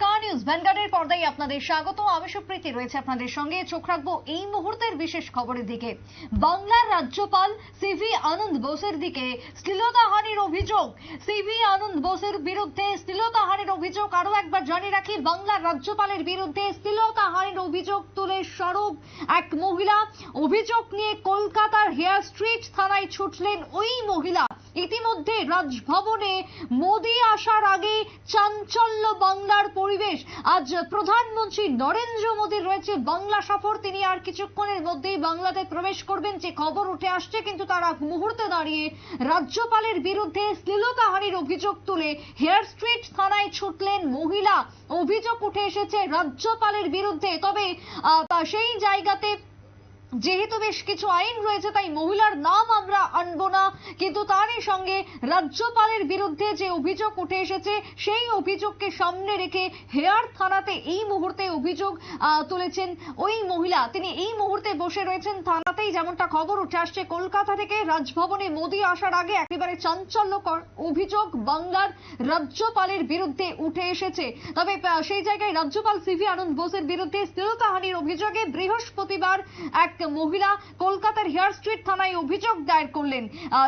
নমস্কার, নিউজ ভ্যানগার্ডের পর্দায় আপনাদের স্বাগত। আমি সুপ্রীতি রয়েছে আপনাদের সঙ্গে। চোখ রাখবো এই মুহূর্তের বিশেষ খবরের দিকে। বাংলার রাজ্যপাল সিভি আনন্দ বোসের দিকে শ্লীলতাহানির অভিযোগ। সিভি আনন্দ বোসের বিরুদ্ধে শ্লীলতাহানির অভিযোগ। আরো একবার জানিয়ে রাখি, বাংলার রাজ্যপালের বিরুদ্ধে শ্লীলতাহানির অভিযোগ তুলে সরব এক মহিলা। অভিযোগ নিয়ে কলকাতার হেয়ার স্ট্রিট থানায় ছুটলেন ওই মহিলা। ইতিমধ্যে রাজভবনে মোদী আসার আগে চাঞ্চল্য বাংলার পরিবেশ। আজ প্রধানমন্ত্রী নরেন্দ্র মোদীর রয়েছে বাংলা সফর। তিনি আর কিছুক্ষণের মধ্যেই বাংলাতে প্রবেশ করবেন যে খবর উঠে আসছে, কিন্তু তার আগ মুহূর্তে দাঁড়িয়ে রাজ্যপালের বিরুদ্ধে শ্লীলতাহানির অভিযোগ তুলে হেয়ার স্ট্রিট থানায় ছুটলেন মহিলা। অভিযোগ উঠে এসেছে রাজ্যপালের বিরুদ্ধে। তবে সেই জায়গাতে যেহেতু বেশ কিছু আইন রয়েছে, তাই মহিলার নাম আমরা আনবো না, কিন্তু তারই সঙ্গে রাজ্যপালের বিরুদ্ধে যে অভিযোগ উঠে এসেছে সেই অভিযোগকে সামনে রেখে হেয়ার থানাতে এই মুহূর্তে অভিযোগ তুলেছেন ওই মহিলা। তিনি এই মুহূর্তে বসে রয়েছেন থানাতেই। যেমনটা খবর উঠে আসছে কলকাতা থেকে, রাজভবনে মোদী আসার আগে একেবারে চাঞ্চল্যকর অভিযোগ বাংলার রাজ্যপালের বিরুদ্ধে উঠে এসেছে। তবে সেই জায়গায় রাজ্যপাল সিভি আনন্দ বোসের বিরুদ্ধে শ্লীলতাহানির অভিযোগে বৃহস্পতিবার এক মহিলা কলকাতার হেয়ার স্ট্রিট থানায় অভিযোগ দায়ের করলেন।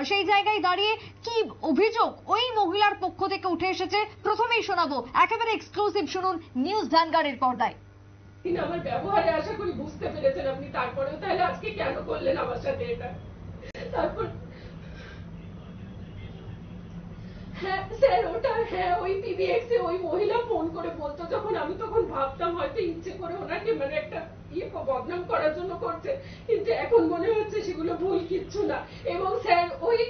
সেই জায়গায় দাঁড়িয়ে কি অভিযোগ ওই মহিলার পক্ষ থেকে উঠে এসেছে প্রথমেই শোনাবো। একেবারে এক্সক্লুসিভ শুনুন নিউজ ভ্যানগার্ডের পর্দায়। তিনি আমার ব্যবহারে আশা করি বুঝতে পেরেছেন আপনি, তারপরেও তাহলে আজকে কেন করলেন আমার সাথে এটা? তারপর হ্যাঁ স্যার, ওটা হ্যাঁ ওই পিবিএক্স এ ওই মহিলা ফোন করে বলতো, যখন আমি তখন ভাবতাম হয়তো ইচ্ছে করে ওনাকে মানে একটা বদনাম করার জন্য করছে, কিন্তু এখন মনে হচ্ছে সেগুলো ভুল কিচ্ছু না। এবং স্যার ওই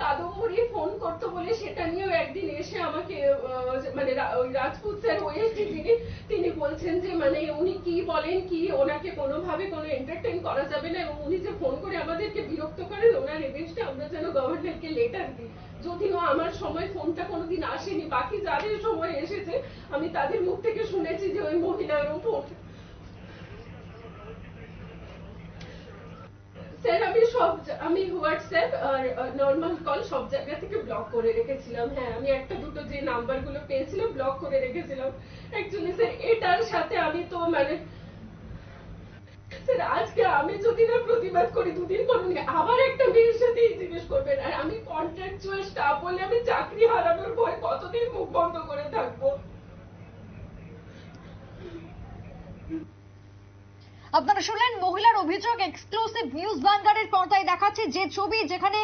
কাদম্বরী ফোন করতো বলে সেটা নিয়েও একদিন এসে আমাকে মানে ওই রাজপুত স্যার ওএসডি তিনি বলছেন যে মানে উনি কি বলেন কি ওনাকে কোনোভাবে কোনো এন্টারটেইন করা যাবে না, এবং উনি যে ফোন করে আমাদেরকে বিরক্ত করেন ওনার এগেইনস্টে আমরা যেন গভর্নরকে লেটার দিই। যদিও আমার সময় ফোনটা কোনোদিন আসেনি, বাকি যাদের সময় এসেছে আমি তাদের মুখ থেকে শুনেছি যে ওই মহিলা এরকম ফোন। স্যার আমি হোয়াটসঅ্যাপ আর নর্মাল কল সব জায়গা থেকে ব্লক করে রেখেছিলাম। হ্যাঁ, আমি একটা দুটো যে নাম্বারগুলো পেয়েছিলাম ব্লক করে রেখেছিলাম। অ্যাকচুয়ালি স্যার এটার সাথে আমি তো মানে স্যার আজকে আমি যদি না প্রতিবাদ করি, দুদিন পর আবার একটা মেয়ের সাথেই জিজ্ঞেস করবেন। আর আমি কন্ট্রাকচুয়াল স্টাফ বলে আমি চাকরি হারানোর ভয় কতদিন মুখ বন্ধ করে থাকবো? আপনারা শুনলেন মহিলার অভিযোগ। এক্সক্লুসিভ নিউজ ভ্যানগার্ডের পর্দায় দেখাচ্ছে যে ছবি, যেখানে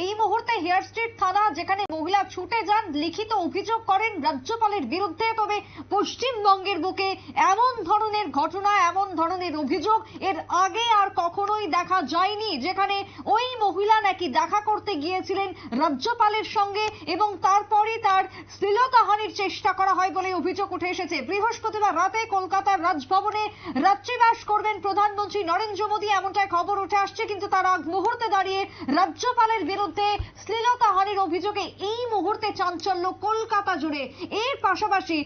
এই মুহূর্তে হেয়ার স্ট্রিট থানা, যেখানে মহিলা ছুটে যান, লিখিত অভিযোগ করেন রাজ্যপালের বিরুদ্ধে। তবে পশ্চিমবঙ্গের বুকে এমন ধরনের ঘটনা, এমন ধরনের অভিযোগ এর আগে আর কখনোই দেখা যায়নি, যেখানে ওই মহিলা নাকি দেখা করতে গিয়েছিলেন রাজ্যপালের সঙ্গে এবং তারপরে তার শ্লীলতাহানির চেষ্টা করা হয় বলে অভিযোগ উঠে এসেছে। বৃহস্পতিবার রাতে কলকাতার রাজভবনে রাত্রিবাস করবেন প্রধানমন্ত্রী নরেন্দ্র মোদী, এমনটাই খবর উঠে আসছে, কিন্তু তার আগ মুহূর্তে দাঁড়িয়ে রাজ্যপালের বিরুদ্ধে শ্লীলতাহানির অভিযোগে এই মুহূর্তে চাঞ্চল্য কলকাতা জুড়ে। এর পাশাপাশি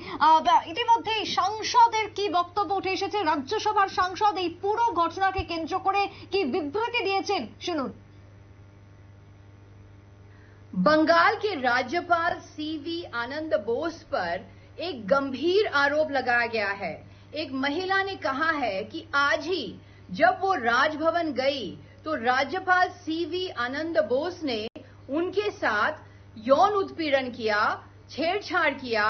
ইতিমধ্যেই সাংসদের কি বক্তব্য উঠে এসেছে। রাজ্যসভার সাংসদ এই পুরো ঘটনাকে কেন্দ্র করে কি বিবৃতি দিয়েছেন শুনুন। बंगाल के राज्यपाल सीवी आनंद बोस पर एक गंभीर आरोप लगाया गया है। एक महिला ने कहा है कि आज ही जब वो राजभवन गई तो राज्यपाल सीवी आनंद बोस ने उनके साथ यौन उत्पीड़न किया, छेड़छाड़ किया,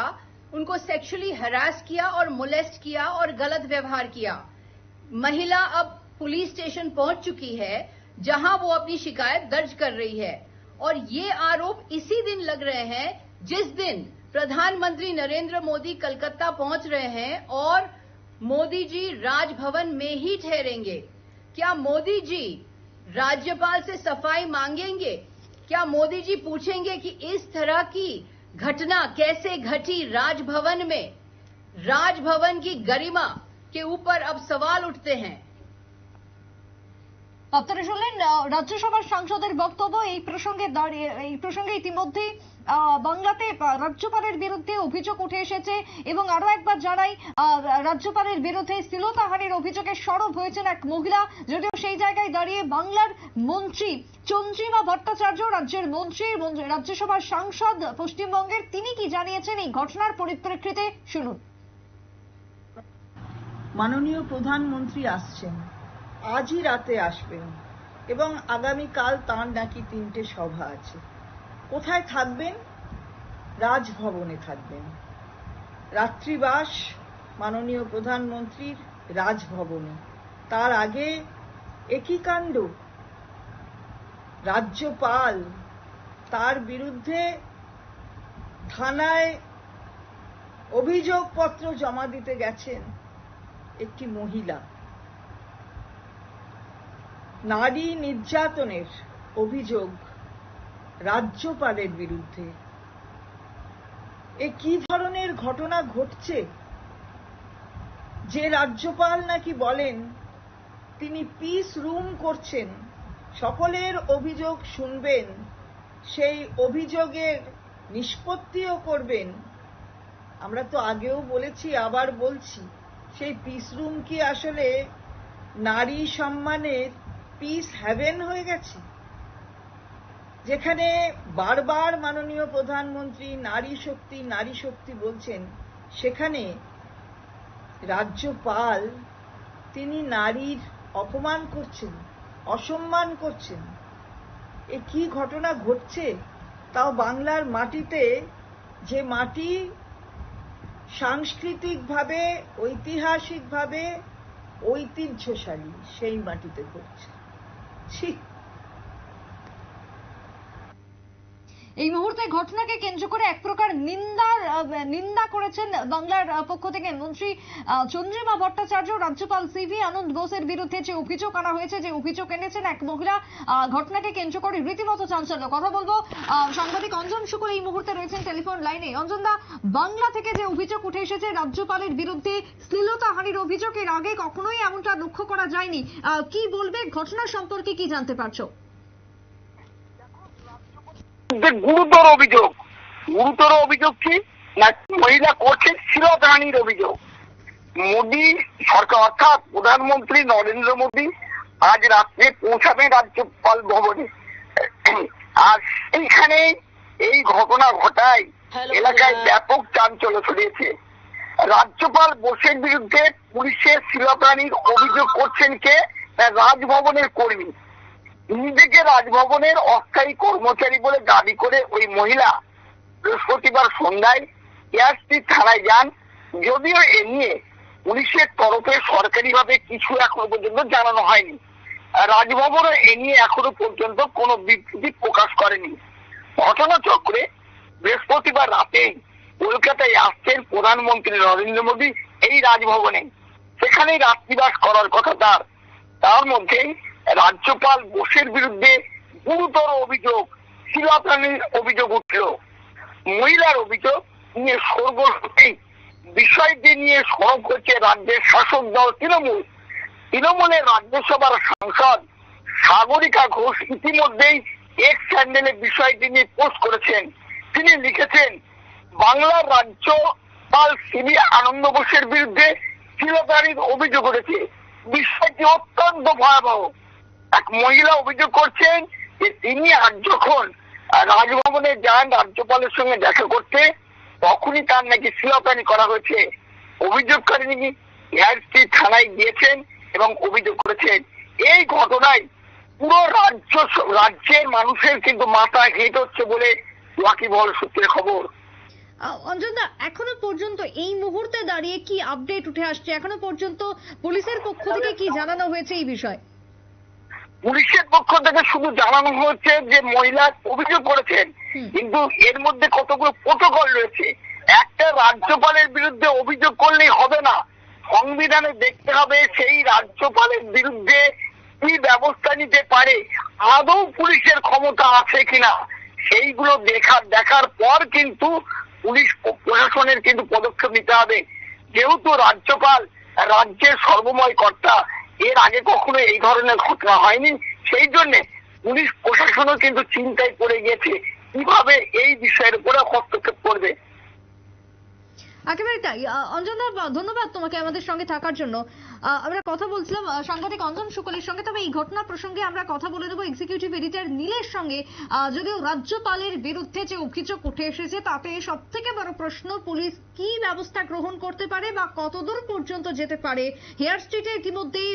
उनको सेक्सुअली हरास किया और मोलेस्ट किया और गलत व्यवहार किया। महिला अब पुलिस स्टेशन पहुंच चुकी है, जहां वो अपनी शिकायत दर्ज कर रही है। और ये आरोप इसी दिन लग रहे हैं जिस दिन प्रधानमंत्री नरेंद्र मोदी कलकत्ता पहुंच रहे हैं और मोदी जी राजभवन में ही ठहरेंगे। क्या मोदी जी राज्यपाल से सफाई मांगेंगे? क्या मोदी जी पूछेंगे कि इस तरह की घटना कैसे घटी राजभवन में? राजभवन की गरिमा के ऊपर अब सवाल उठते हैं। আপনারা শুনলেন রাজ্যসভার সাংসদের বক্তব্য। এই প্রসঙ্গে ইতিমধ্যে বাংলাতে রাজ্যপালের বিরুদ্ধে অভিযোগ উঠে এসেছে এবং আরো একবার জানাই, রাজ্যপালের বিরুদ্ধে শ্লীলতাহানির অভিযোগে সরব হয়েছেন এক মহিলা। যদিও সেই জায়গায় দাঁড়িয়ে বাংলার মন্ত্রী চন্দ্রিমা ভট্টাচার্য, রাজ্যের মন্ত্রী, রাজ্যসভার সাংসদ পশ্চিমবঙ্গের, তিনি কি জানিয়েছেন এই ঘটনার পরিপ্রেক্ষিতে শুনুন। মাননীয় প্রধানমন্ত্রী আসছেন, আজই রাতে আসবেন এবং আগামীকাল তাঁর নাকি 3টে সভা আছে। কোথায় থাকবেন? রাজভবনে থাকবেন। রাত্রিবাস মাননীয় প্রধানমন্ত্রীর রাজভবনে। তার আগে একই কাণ্ড, রাজ্যপাল তার বিরুদ্ধে থানায় অভিযোগপত্র জমা দিতে গেছেন একটি মহিলা। নারী নির্যাতনের অভিযোগ রাজ্যপালের বিরুদ্ধে। এ কি ধরনের ঘটনা ঘটছে যে রাজ্যপাল নাকি বলেন তিনি পিস রুম করছেন, সকলের অভিযোগ শুনবেন, সেই অভিযোগের নিষ্পত্তিও করবেন। আমরা তো আগেও বলেছি, আবার বলছি, সেই পিস রুম কি আসলে নারী সম্মানের পিস হ্যাভেন হয়ে গেছে, যেখানে বারবার মাননীয় প্রধানমন্ত্রী নারী শক্তি বলছেন, সেখানে রাজ্যপাল তিনি নারীর অপমান করছেন, অসম্মান করছেন। এ কি ঘটনা ঘটছে? তাও বাংলার মাটিতে, যে মাটি সাংস্কৃতিকভাবে, ঐতিহাসিকভাবে ঐতিহ্যশালী, সেই মাটিতে ঘটছে। ঠিক এই মুহূর্তে ঘটনাকে কেন্দ্র করে এক প্রকার নিন্দা করেছেন বাংলার পক্ষ থেকে মন্ত্রী চন্দ্রিমা ভট্টাচার্য। রাজ্যপাল সিভি আনন্দ বোসের বিরুদ্ধে যে অভিযোগ আনা হয়েছে, যে অভিযোগ এনেছেন এক মহিলা, ঘটনাকে কেন্দ্র করে রীতিমতো চাঞ্চল্য। কথা বলবো সাংবাদিক অঞ্জন শুকুর এই মুহূর্তে রয়েছেন টেলিফোন লাইনে। অঞ্জন দা, বাংলা থেকে যে অভিযোগ উঠে এসেছে রাজ্যপালের বিরুদ্ধে শ্লীলতাহানির অভিযোগ, এর আগে কখনোই এমনটা লক্ষ্য করা যায়নি, কি বলবে? ঘটনা সম্পর্কে কি জানতে পারছো? গুরুতর অভিযোগ কি না, মহিলা করছেন শ্লীলতাহানির অভিযোগ। মোদী সরকার অর্থাৎ প্রধানমন্ত্রী নরেন্দ্র মোদী আজ রাত্রে পৌঁছাবেন রাজ্যপাল ভবনে, আর সেইখানে এই ঘটনা ঘটায় এলাকায় ব্যাপক চাঞ্চল্য ছড়িয়েছে। রাজ্যপাল বোসের বিরুদ্ধে পুলিশের শ্লীলতাহানির অভিযোগ করছেন কে? রাজভবনের কর্মী। নিজেকে রাজভবনের অস্থায়ী কর্মচারী বলে দাবি করে ওই মহিলা বৃহস্পতিবার সন্ধ্যায় এয়ারস্ট্রিট থানায় যান। যদিও এ নিয়ে পুলিশের তরফে সরকারিভাবে কিছু এখনো পর্যন্ত জানানো হয়নি। রাজভবনও এ নিয়ে এখনো পর্যন্ত কোনো বিবৃতি প্রকাশ করেনি। ঘটনাচক্রে বৃহস্পতিবার রাতে কলকাতায় আসছেন প্রধানমন্ত্রী নরেন্দ্র মোদী এই রাজভবনে, সেখানেই রাত্রিবাস করার কথা তার মধ্যে রাজ্যপাল বোসের বিরুদ্ধে গুরুতর অভিযোগ, শ্লীলতাহানির অভিযোগ উঠল। মহিলার অভিযোগ নিয়ে শোরগোল হতেই বিষয়টি নিয়ে সরব হচ্ছে রাজ্যের শাসক দল তৃণমূলের রাজ্যসভার সাংসদ সাগরিকা ঘোষ ইতিমধ্যেই এক্স হ্যান্ডেলে বিষয়টি নিয়ে পোস্ট করেছেন। তিনি লিখেছেন, বাংলার রাজ্যপাল সিভি আনন্দ বোসের বিরুদ্ধে শ্লীলতাহানির অভিযোগ উঠেছে। বিষয়টি অত্যন্ত ভয়াবহ। এক মহিলা অভিযোগ করছেন যে তিনি আজ যখন রাজভবনে যান রাজ্যপালের সঙ্গে দেখা করতে, তখনই তার নাকি শ্লীলতাহানি করা হয়েছে। অভিযোগকারী নাকি এয়ারস্ট্রিট থানায় গিয়েছেন এবং অভিযোগ করেছেন। এই ঘটনায় পুরো রাজ্যের মানুষের কিন্তু মাথা হেঁট হচ্ছে বলে ওয়াকিবহাল সূত্রে খবর। অঞ্জন দা, এখনো পর্যন্ত এই মুহূর্তে দাঁড়িয়ে কি আপডেট উঠে আসছে? এখনো পর্যন্ত পুলিশের পক্ষ থেকে কি জানানো হয়েছে এই বিষয়ে? পুলিশের পক্ষ থেকে শুধু জানানো হয়েছে যে মহিলা অভিযোগ করেছেন, কিন্তু এর মধ্যে কতগুলো প্রোটোকল রয়েছে। একটা রাজ্যপালের বিরুদ্ধে অভিযোগ করলেই হবে না, সংবিধানে দেখতে হবে সেই রাজ্যপালের বিরুদ্ধে কি ব্যবস্থা নিতে পারে, আদৌ পুলিশের ক্ষমতা আছে কিনা, সেইগুলো দেখার পর কিন্তু পুলিশ প্রশাসনের কিন্তু পদক্ষেপ নিতে হবে। যেহেতু রাজ্যপাল রাজ্যের সর্বময় কর্তা, এর আগে কখনো এই ধরনের ঘটনা হয়নি। সেই জন্য পুলিশ প্রশাসনও কিন্তু চিন্তায় পড়ে গেছে কিভাবে এই বিষয়ের উপরে হস্তক্ষেপ করবে। একেবারে তাই। অঞ্জনা, ধন্যবাদ তোমাকে আমাদের সঙ্গে থাকার জন্য। আমরা কথা বলছিলাম সাংবাদিক অঞ্জন শুক্লের সঙ্গে। তবে এই ঘটনা প্রসঙ্গে আমরা কথা বলে দেবো এক্সিকিউটিভ এডিটর নীলের সঙ্গে। যদিও রাজ্যপালের বিরুদ্ধে যে অভিযোগ উঠে এসেছে তাতে সব থেকে বড় প্রশ্ন পুলিশ কি ব্যবস্থা গ্রহণ করতে পারে বা কতদূর পর্যন্ত যেতে পারে। হেয়ার স্ট্রিটে ইতিমধ্যেই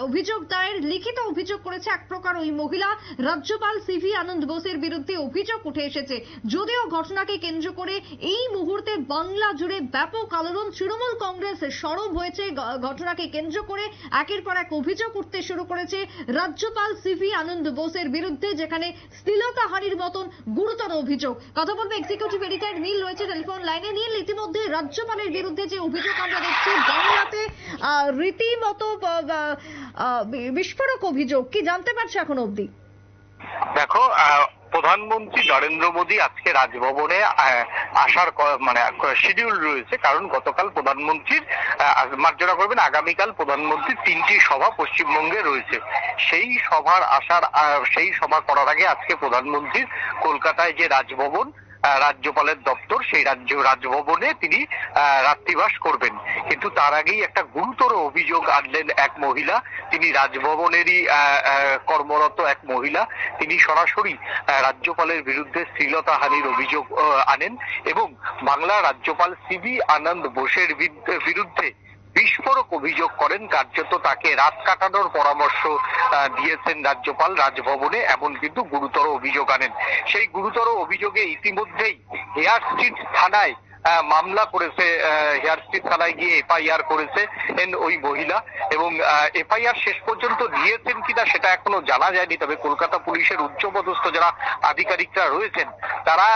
অভিযোগ দায়ের, লিখিত অভিযোগ করেছে এক প্রকার ওই মহিলা। রাজ্যপাল সিভি আনন্দ বোসের বিরুদ্ধে অভিযোগ উঠে এসেছে। যদিও ঘটনাকে কেন্দ্র করে এই মুহূর্তে বাংলা জুড়ে ব্যাপক আলোড়ন। তৃণমূল কংগ্রেস সরব হয়েছে ঘটনাকে কেন্দ্র করে। একের পর এক অভিযোগ উঠতে শুরু করেছে রাজ্যপাল সিভি আনন্দ বোসের বিরুদ্ধে, যেখানে শ্লীলতাহানির মতন গুরুতর অভিযোগ। কথা বলবে এক্সিকিউটিভ এডিটর নীল রয়েছে টেলিফোন লাইনে। নীল, ইতিমধ্যে রাজ্যপালের বিরুদ্ধে যে অভিযোগ আমরা দেখছি বাংলাতে রীতিমতো বিস্ফোরক অভিযোগ, কি জানতে পারছো এখন অবধি? দেখো, প্রধানমন্ত্রী নরেন্দ্র মোদী আজকে রাজভবনে আসার শিডিউল রয়েছে, কারণ গতকাল প্রধানমন্ত্রীর মার্জনা করবেন, আগামীকাল প্রধানমন্ত্রীর 3টি সভা পশ্চিমবঙ্গে রয়েছে। সেই সভা করার আগে আজকে প্রধানমন্ত্রীর কলকাতায় যে রাজভবন, রাজ্যপালের দপ্তর, সেই রাজভবনে তিনি রাত্রিবাস করবেন। কিন্তু তার আগেই একটা গুরুতর অভিযোগ আনলেন এক মহিলা। তিনি রাজভবনেরই কর্মরত এক মহিলা। তিনি সরাসরি রাজ্যপালের বিরুদ্ধে শ্লীলতাহানির অভিযোগ আনেন এবং বাংলার রাজ্যপাল সিভি আনন্দ বোসের বিরুদ্ধে বিস্ফোরক অভিযোগ করেন। কার্যত তাকে রাত কাটানোর পরামর্শ দিয়েছেন রাজ্যপাল রাজভবনে, এমন কিন্তু গুরুতর অভিযোগ আনেন। সেই গুরুতর অভিযোগে ইতিমধ্যেই হেয়ার স্ট্রিট থানায় মামলা করেছে, হেয়ার স্ট্রিট থানায় গিয়ে এফআইআর করেছে ওই মহিলা, এবং এফআইআর শেষ পর্যন্ত দিয়েছেন কিনা সেটা এখনো জানা যায়নি। তবে কলকাতা পুলিশের উচ্চপদস্থ যারা আধিকারিকরা রয়েছেন তারা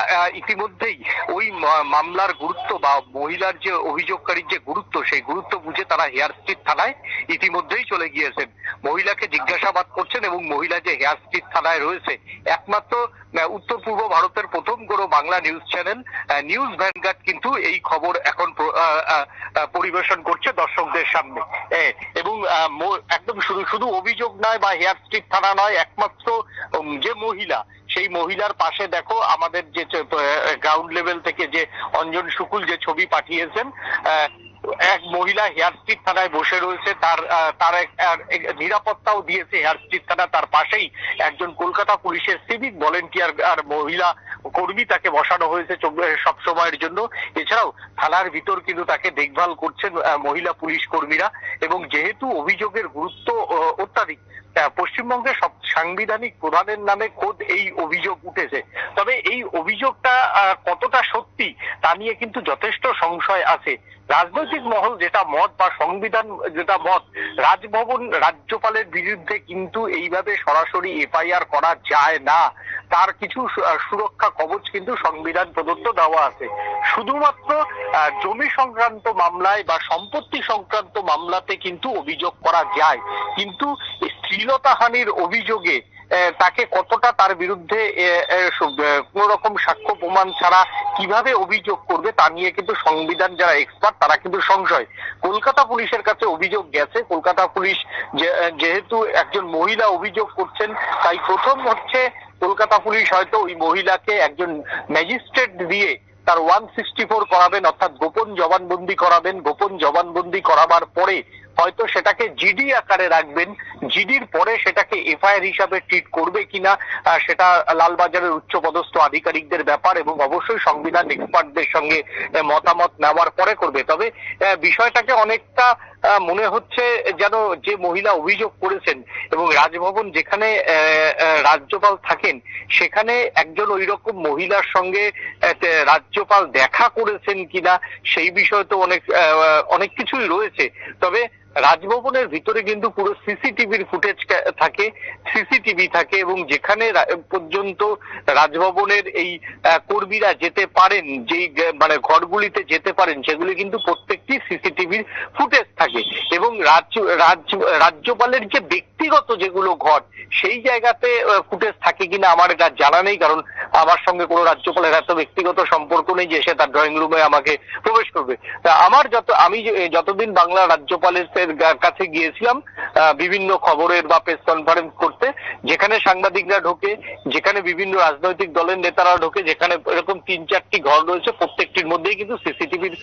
ইতিমধ্যেই ওই মামলার গুরুত্ব বা মহিলার যে অভিযোগকারীর যে গুরুত্ব, সেই গুরুত্ব বুঝে তারা হেয়ার স্ট্রিট থানায় ইতিমধ্যেই চলে গিয়েছেন। মহিলাকে জিজ্ঞাসাবাদ করছেন এবং মহিলা যে হেয়ার স্ট্রিট থানায় রয়েছে, একমাত্র উত্তর পূর্ব ভারতের প্রথম কোনো Bangla news channel news vanguard কিন্তু এই খবর এখন পরিবেশন করছে দর্শকদের সামনে। এবং একদম শুধু অভিযোগ নয় বা হেয়ার স্ট্রিট থানা নয়, একমাত্র যে মহিলা, সেই মহিলার পাশে দেখো আমাদের যে গ্রাউন্ড লেভেল থেকে যে অঞ্জন শুকুল যে ছবি পাঠিয়েছেন, এক মহিলা হেয়ার স্ট্রিট থানায় বসে রয়েছে, তার নিরাপত্তাও দিয়েছে হেয়ার স্ট্রিট থানা। তার পাশেই একজন কলকাতা পুলিশের সিভিক ভলেন্টিয়ার আর মহিলা কর্মী তাকে বসানো হয়েছে সব সময়ের জন্য। এছাড়াও থানার ভিতর কিন্তু তাকে দেখভাল করছেন মহিলা পুলিশ কর্মীরা। এবং যেহেতু অভিযোগের গুরুত্ব অত্যাধিক, পশ্চিমবঙ্গের সব সাংবিধানিক প্রধানের নামে খোদ এই অভিযোগ উঠেছে। তবে এই অভিযোগটা কতটা সত্যি তা নিয়ে কিন্তু যথেষ্ট সংশয় আছে। রাজনৈতিক মহল যেটা মত বা সংবিধান যেটা মত, রাজ্যপালের বিরুদ্ধে কিন্তু এইভাবে সরাসরি এফআইআর করা যায় না। তার কিছু সুরক্ষা কবচ কিন্তু সংবিধান প্রদত্ত দেওয়া আছে। শুধুমাত্র জমি সংক্রান্ত মামলায় বা সম্পত্তি সংক্রান্ত মামলাতে কিন্তু অভিযোগ করা যায়, কিন্তু শ্লীলতাহানির অভিযোগে তাকে কতটা তার বিরুদ্ধে কোন রকম সাক্ষ্য প্রমাণ ছাড়া কিভাবে অভিযোগ করবে তা নিয়ে কিন্তু সংবিধান যারা এক্সপার্ট তারা কিন্তু সংশয়। কলকাতা পুলিশের কাছে অভিযোগ গেছে। কলকাতা পুলিশ যেহেতু একজন মহিলা অভিযোগ করছেন, তাই প্রথম হচ্ছে কলকাতা পুলিশ হয়তো ওই মহিলাকে একজন ম্যাজিস্ট্রেট দিয়ে তার 164 করাবেন, অর্থাৎ গোপন জবানবন্দি করাবেন। গোপন জবানবন্দি করাবার পরে হয়তো সেটাকে জিডি আকারে রাখবেন। জিডির পরে সেটাকে এফআইআর হিসাবে ট্রিট করবে কিনা সেটা লালবাজারের উচ্চপদস্থ আধিকারিকদের ব্যাপার এবং অবশ্যই সংবিধান এক্সপার্টদের সঙ্গে মতামত নেওয়ার পরে করবে। তবে বিষয়টাকে অনেকটা মনে হচ্ছে যেন যে মহিলা অভিযোগ করেছেন এবং রাজভবন যেখানে রাজ্যপাল থাকেন সেখানে একজন ওই রকম মহিলার সঙ্গে রাজ্যপাল দেখা করেছেন কিনা সেই বিষয় তো অনেক কিছুই রয়েছে। তবে রাজভবনের ভিতরে কিন্তু পুরো সিসিটিভির ফুটেজ থাকে, সিসিটিভি থাকে এবং যেখানে পর্যন্ত রাজভবনের এই কর্মীরা যেতে পারেন, যেই ঘরগুলিতে যেতে পারেন, সেগুলি কিন্তু প্রত্যেকটি সিসিটিভির ফুটেজ থাকে। এবং রাজ্যপালের যে ব্যক্তিগত যেগুলো ঘর সেই জায়গাতে ফুটেজ থাকে কিনা আমার জানা নেই, কারণ আমার সঙ্গে কোনো রাজ্যপালের এত ব্যক্তিগত সম্পর্ক নেই যে সে তার ড্রয়িং রুমে আমাকে প্রবেশ করবে। আমি যতদিন বাংলা রাজ্যপালের চ্যানেলের কাছে গিয়েছিলাম বিভিন্ন খবরের বা প্রেস কনফারেন্স করতে, যেখানে সাংবাদিকরা ঢোকে, যেখানে বিভিন্ন রাজনৈতিক দলের নেতারা ঢোকে, যেখানে এরকম 3-4টি ঘর রয়েছে, প্রত্যেকটির মধ্যেই কিন্তু সিসিটিভির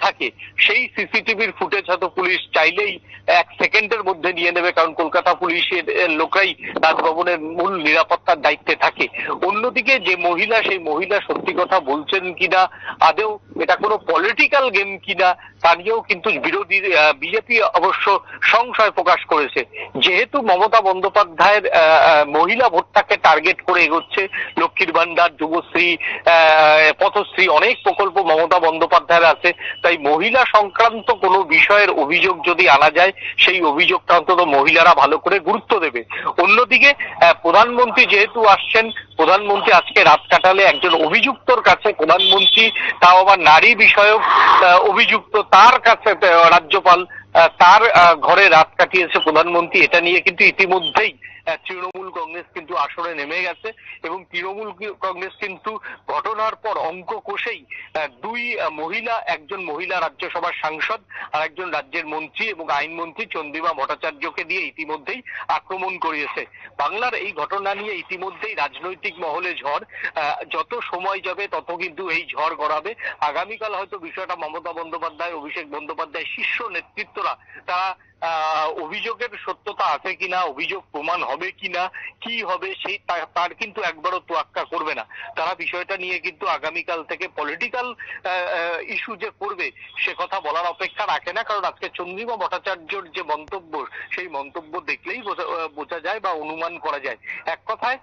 থাকে। সেই সিসিটিভির ফুটেজ হয়তো পুলিশ চাইলেই 1 সেকেন্ডের মধ্যে নিয়ে নেবে, কারণ কলকাতা পুলিশের লোকরাই রাজভবনের মূল নিরাপত্তার দায়িত্বে থাকে। অন্যদিকে যে মহিলা, সেই মহিলা সত্যি কথা বলছেন কিনা, আদেও এটা কোনো পলিটিক্যাল গেম কিনা, তা নিয়েও কিন্তু বিজেপি অবশ্য সংশয় প্রকাশ করেছে। যেহেতু মমতা বন্দ্যোপাধ্যায়ের মহিলা ভোটটাকে টার্গেট করে এগোচ্ছে, লক্ষ্মীর ভান্ডার, যুবশ্রী, পথশ্রী, অনেক প্রকল্প মমতা বন্দ্যোপাধ্যায়ের আছে, তাই মহিলা সংক্রান্ত কোনো বিষয়ের অভিযোগ যদি আনা যায়, সেই অভিযোগটা অন্তত মহিলারা ভালো করে গুরুত্ব দেবে। অন্যদিকে প্রধানমন্ত্রী যেহেতু আসছেন, প্রধানমন্ত্রী আজকে রাত কাটালে একজন অভিযুক্তর কাছে, প্রধানমন্ত্রী তাও আবার নারী বিষয়ক অভিযুক্ত, তার কাছে রাজ্যপাল তার ঘরে রাত কাটিয়েছে প্রধানমন্ত্রী। এটা নিয়ে কিন্তু ইতিমধ্যেই তৃণমূল কংগ্রেস কিন্তু আসরে নেমে গেছে, এবং তৃণমূল কংগ্রেস কিন্তু ঘটনার পর অঙ্ক কষেই 2 মহিলা, একজন মহিলা রাজ্যসভার সাংসদ আর একজন রাজ্যের মন্ত্রী এবং আইনমন্ত্রী চন্দ্রিমা ভট্টাচার্যকে দিয়ে ইতিমধ্যেই আক্রমণ করিয়েছে। বাংলার এই ঘটনা নিয়ে ইতিমধ্যেই রাজনৈতিক মহলে ঝড়, যত সময় যাবে তত কিন্তু এই ঝড় গড়াবে। আগামীকাল হয়তো বিষয়টা মমতা বন্দ্যোপাধ্যায়, অভিষেক বন্দ্যোপাধ্যায় শীর্ষ নেতৃত্বরা তারা অভিযোগের সত্যতা আছে কিনা, অভিযোগ প্রমাণ হবে কিনা, কি হবে সেই তার কিন্তু একবারও তোয়াক্কা করবে না। তারা বিষয়টা নিয়ে কিন্তু আগামীকাল থেকে পলিটিক্যাল ইস্যু যে করবে সে কথা বলার অপেক্ষা রাখে না, কারণ আজকে চন্দ্রিমা ভট্টাচার্যর যে মন্তব্য, সেই মন্তব্য দেখলেই বোঝা যায় বা অনুমান করা যায়। এক কথায়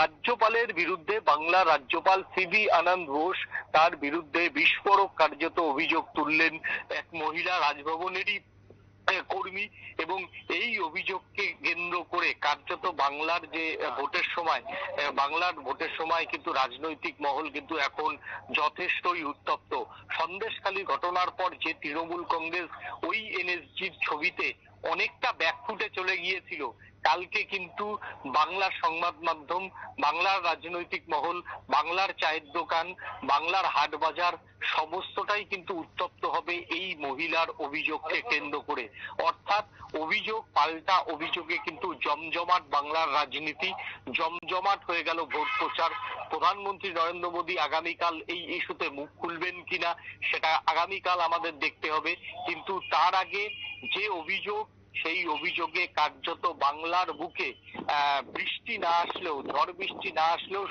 রাজ্যপালের বিরুদ্ধে, বাংলার রাজ্যপাল সিভি আনন্দ বোস, তার বিরুদ্ধে বিস্ফোরক কার্যত অভিযোগ তুললেন এক মহিলা রাজভবনেরই কর্মী, এবং এই অভিযোগকে কেন্দ্র করে কার্যত বাংলার ভোটের সময় কিন্তু রাজনৈতিক মহল কিন্তু এখন যথেষ্টই উত্তপ্ত। সন্দেশখালী ঘটনার পর যে তৃণমূল কংগ্রেস ওই এনএসজির ছবিতে অনেকটা ব্যাকফুটে চলে গিয়েছিল, কালকে কিন্তু বাংলার সংবাদ মাধ্যম, বাংলার রাজনৈতিক মহল, বাংলার চায়ের দোকান, বাংলার হাট বাজার সমস্তটাই কিন্তু উত্তপ্ত হবে এই মহিলার অভিযোগকে কেন্দ্র করে। অর্থাৎ অভিযোগ পাল্টা অভিযোগে কিন্তু জমজমাট বাংলার রাজনীতি, জমজমাট হয়ে গেল ভোট প্রচার। প্রধানমন্ত্রী নরেন্দ্র মোদী আগামীকাল এই ইস্যুতে মুখ খুলবেন কিনা সেটা আগামীকাল আমাদের দেখতে হবে, কিন্তু তার আগে যে অভিযোগ, সেই অভিযোগে কার্যত বাংলার বুকে বৃষ্টি না আসলেও, ঝড় বৃষ্টি না আসলেও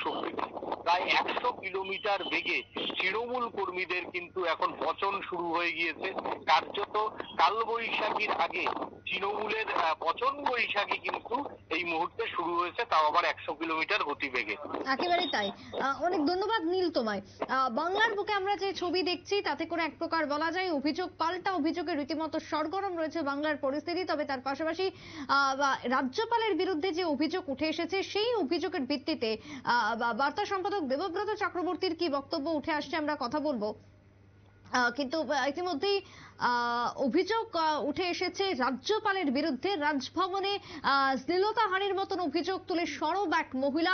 প্রায় 100 কিলোমিটার বেগে তৃণমূল কর্মীদের কিন্তু এখন পচন শুরু হয়ে গিয়েছে। কার্যত কালবৈশাখীর আগে তৃণমূলের পচন বৈশাখী কিন্তু এই মুহূর্তে শুরু হয়েছে, তাও আবার 100 কিলোমিটার গতিবেগে। একেবারেই তাই। অনেক ধন্যবাদ নীল তোমায়। বাংলার বুকে আমরা যে ছবি দেখছি তাতে করে এক প্রকার বলা যায় অভিযোগ পাল্টা অভিযোগে রীতিমতো সরগরম রয়েছে বাংলার পরিস্থিতি। তবে তার পাশাপাশি রাজ্যপালের বিরুদ্ধে যে অভিযোগ উঠে এসেছে, সেই অভিযোগের ভিত্তিতে বার্তা সম্পাদক দেবব্রত চক্রবর্তীর কি বক্তব্য উঠে আসছে আমরা কথা বলবো, কিন্তু ইতিমধ্যেই অভিযোগ উঠে এসেছে রাজ্যপালের বিরুদ্ধে। রাজভবনে শ্লীলতাহানির মতন অভিযোগ তুলে সরব এক মহিলা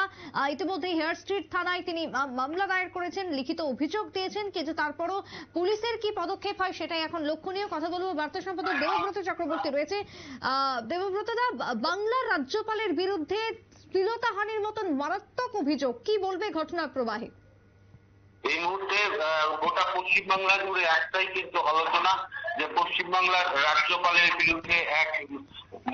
ইতিমধ্যে হেয়ার স্ট্রিট থানায় তিনি মামলা দায়ের করেছেন, লিখিত অভিযোগ দিয়েছেন, কিন্তু তারপরও পুলিশের কি পদক্ষেপ হয় সেটাই এখন লক্ষণীয়। কথা বলবো বার্তা সম্পাদক দেবব্রত চক্রবর্তী রয়েছে। দেবব্রত দা, বাংলার রাজ্যপালের বিরুদ্ধে শ্লীলতাহানির মতন মারাত্মক অভিযোগ, কি বলবে ঘটনার প্রবাহে? এই মুহূর্তে গোটা পশ্চিমবাংলা জুড়ে একটাই কিন্তু আলোচনা যে পশ্চিমবাংলার রাজ্যপালের বিরুদ্ধে এক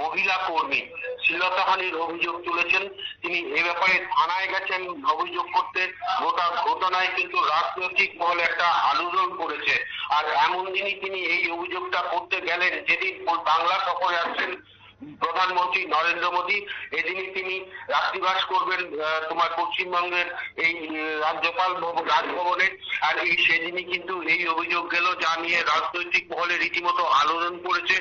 মহিলা কর্মী শ্লীলতাহানির অভিযোগ তুলেছেন। তিনি এ ব্যাপারে থানায় গেছেন অভিযোগ করতে। গোটা ঘটনায় কিন্তু রাজনৈতিক মহলে একটা আলোড়ন করেছে। আর এমন দিনই তিনি এই অভিযোগটা করতে গেলেন যেদিন বাংলা সফরে আসছেন প্রধানমন্ত্রী নরেন্দ্র মোদী। এদিনই তিনি রাত্রিবাস করবেন তোমার পশ্চিমবঙ্গের এই রাজ্যপাল রাজভবনে। আর এই সেদিনই কিন্তু এই অভিযোগ গেল, যা নিয়ে রাজনৈতিক মহলে রীতিমতো আলোড়ন পড়েছে।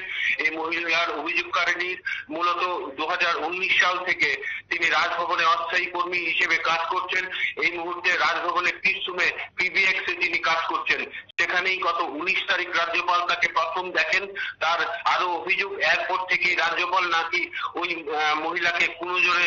এই মহিলার অভিযোগকারিনীর মূলত 2019 সাল থেকে তিনি রাজভবনে অস্থায়ী কর্মী হিসেবে কাজ করছেন। এই মুহূর্তে রাজভবনে পিস রুমে PBX-এ তিনি কাজ করছেন। সেখানেই গত 19 তারিখ রাজ্যপাল তাকে প্রথম দেখেন। তার আরো অভিযোগ এরপর থেকে রাজ্যপাল নাকি ওই মহিলাকে কুনজরে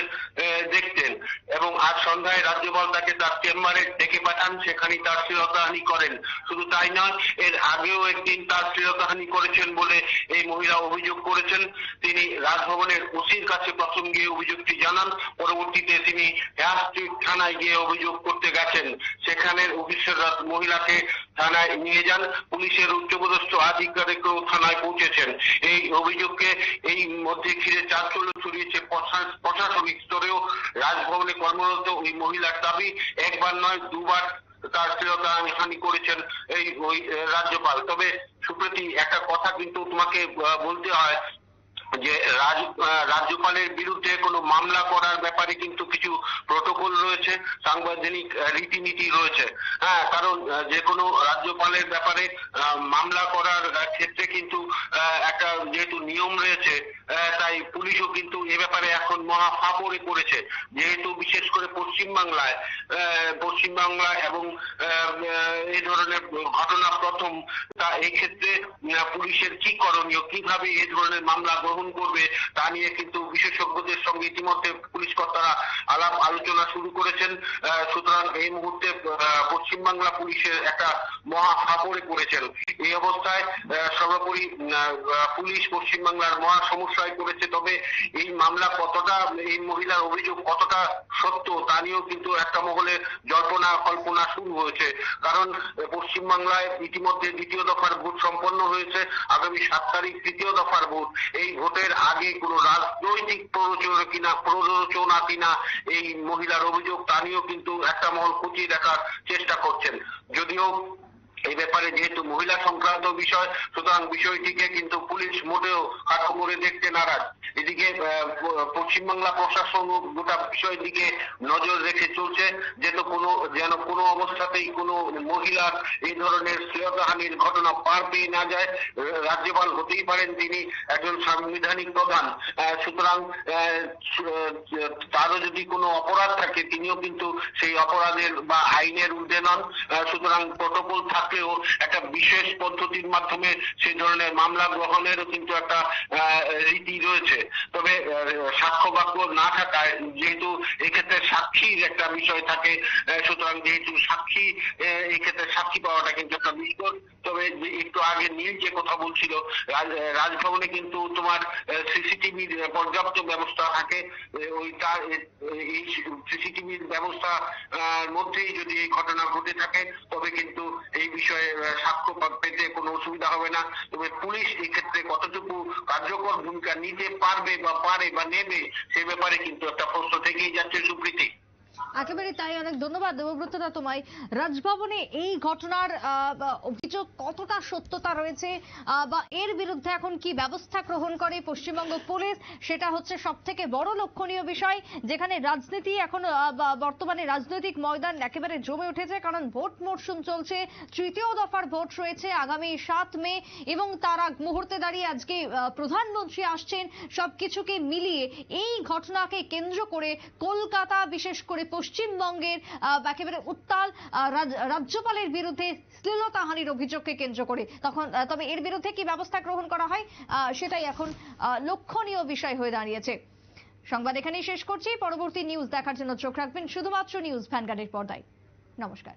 দেখতেন এবং আজ সন্ধ্যায় রাজ্যপাল তাকে তার চেম্বারে ডেকে পাঠান, সেখানে তার শ্লীলতাহানি করেন। শুধু তাই নয়, এর আগেও একদিন তার শ্লীলতাহানি করেছেন বলে এই মহিলা অভিযোগ করেছেন। তিনি রাজভবনের ওসির কাছে প্রথম গিয়ে অভিযোগটি জানান, পরবর্তীতে তিনি হেয়ার স্ট্রিট থানায় গিয়ে অভিযোগ করতে গেছেন। সেখানে অফিসার মহিলাকে থানায় নিয়ে যান, পুলিশের উচ্চপদস্থ আধিকারিকও থানায় পৌঁছেছেন। এই অভিযোগকে এই মধ্যে ঘিরে চাঞ্চল্য ছড়িয়েছে প্রশাসনিক স্তরেও। রাজভবনে কর্মরত ওই মহিলার দাবি একবার নয় দুবার তার শ্লীলতাহানি করেছেন ওই রাজ্যপাল। তবে সুপ্রীতি, একটা কথা কিন্তু তোমাকে বলতে হয় যে রাজ্যপালের বিরুদ্ধে কোনো মামলা করার ব্যাপারে কিন্তু কিছু প্রটোকল রয়েছে, সাংবিধানিক রীতিনীতি রয়েছে। হ্যাঁ, কারণ যে কোনো রাজ্যপালের ব্যাপারে মামলা করার ক্ষেত্রে কিন্তু একটা যেহেতু নিয়ম রয়েছে, তাই পুলিশও কিন্তু এ ব্যাপারে এখন মহা ফাঁপড়ে পড়েছে। যেহেতু বিশেষ করে পশ্চিমবাংলা এবং এই ধরনের ঘটনা প্রথম, তা এই ক্ষেত্রে পুলিশের কি করণীয়, কিভাবে এই ধরনের মামলা গ্রহণ করবে তা নিয়ে কিন্তু বিশেষজ্ঞদের সঙ্গে ইতিমধ্যে পুলিশ কর্তারা আলাপ আলোচনা শুরু করেছেন। সুতরাং এই মুহূর্তে পশ্চিমবাংলা পুলিশের একটা মহা ফাঁপড়ে পড়েছেন। এই অবস্থায় সর্বোপরি পুলিশ পশ্চিমবাংলার মহা সমস্যায় পড়েছে। তবে এই মামলা কতটা, এই মহিলার অভিযোগ কতটা সত্য তা নিয়েও কিন্তু একটা মহলে জল্পনা কল্পনা শুরু হয়েছে। কারণ পশ্চিমবাংলায় ইতিমধ্যে দ্বিতীয় দফার ভোট সম্পন্ন হয়েছে, আগামী 7 তারিখ তৃতীয় দফার ভোট। এই ভোটের আগে কোনো রাজনৈতিক প্ররোচনা কিনা এই মহিলার অভিযোগ তা নিয়েও কিন্তু একটা মহল খতিয়ে দেখার চেষ্টা করছেন। যদিও এই ব্যাপারে যেহেতু মহিলা সংক্রান্ত বিষয়, সুতরাং বিষয়টিকে কিন্তু পুলিশ মোটেও কাঠো করে দেখতে নারাজ। এদিকে পশ্চিমবাংলা প্রশাসন গোটা বিষয়ের দিকে নজর রেখে চলছে, যেন কোনো অবস্থাতেই কোনো মহিলার এই ধরনের শ্লীলতাহানির ঘটনা পার পেয়ে না যায়। রাজ্যপাল হতেই পারেন তিনি একজন সাংবিধানিক প্রধান, সুতরাং তারও যদি কোনো অপরাধ থাকে তিনিও কিন্তু সেই অপরাধের বা আইনের ঊর্ধ্বে নন। সুতরাং প্রটোকল থাকলেও একটা বিশেষ পদ্ধতির মাধ্যমে সেই ধরনের মামলা গ্রহণেরও কিন্তু একটা রীতি রয়েছে। তবে সাক্ষ্য বাক্য না থাকায়, যেহেতু এক্ষেত্রে সাক্ষীর একটা বিষয় থাকে, সুতরাং যেহেতু সাক্ষী এক্ষেত্রে সাক্ষী পাওয়াটা কিন্তু একটা বিষয়। তবে একটু আগে নীল যে কথা বলছিল, রাজভবনে কিন্তু তোমার সিসিটিভির পর্যাপ্ত ব্যবস্থা থাকে। এই সিসিটিভির ব্যবস্থা মধ্যেই যদি এই ঘটনা ঘটে থাকে তবে কিন্তু এই বিষয়ে সাক্ষ্য পেতে কোনো অসুবিধা হবে না। তবে পুলিশ এই ক্ষেত্রে কতটুকু কার্যকর ভূমিকা নিতে পারে বা নেবে সে ব্যাপারে কিন্তু একটা প্রশ্ন থেকেই যাচ্ছে সুপ্রীতি। একেবারে তাই। অনেক ধন্যবাদ দেবব্রতদা তোমায়। রাজভবনে এই ঘটনার অভিযোগ কতটা সত্যতা রয়েছে বা এর বিরুদ্ধে এখন কি ব্যবস্থা গ্রহণ করে পশ্চিমবঙ্গ পুলিশ, সেটা হচ্ছে সব থেকে বড় লক্ষণীয় বিষয়। যেখানে রাজনীতি এখন বর্তমানে রাজনৈতিক ময়দান একেবারে জমে উঠেছে, কারণ ভোট মরশুম চলছে, তৃতীয় দফার ভোট রয়েছে আগামী 7 মে এবং তার আগ মুহূর্তে দাঁড়িয়ে আজকে প্রধানমন্ত্রী আসছেন। সবকিছুকে মিলিয়ে এই ঘটনাকে কেন্দ্র করে কলকাতা, বিশেষ করে পশ্চিমবঙ্গের একেবারে উত্তাল, রাজ্যপালের বিরুদ্ধে শ্লীলতাহানির অভিযোগকে কেন্দ্র করে। তবে এর বিরুদ্ধে কি ব্যবস্থা গ্রহণ করা হয় সেটাই এখন লক্ষণীয় বিষয় হয়ে দাঁড়িয়েছে। সংবাদ এখানেই শেষ করছি। পরবর্তী নিউজ দেখার জন্য চোখ রাখবেন শুধুমাত্র নিউজ ভ্যানগার্ডের পর্দায়। নমস্কার।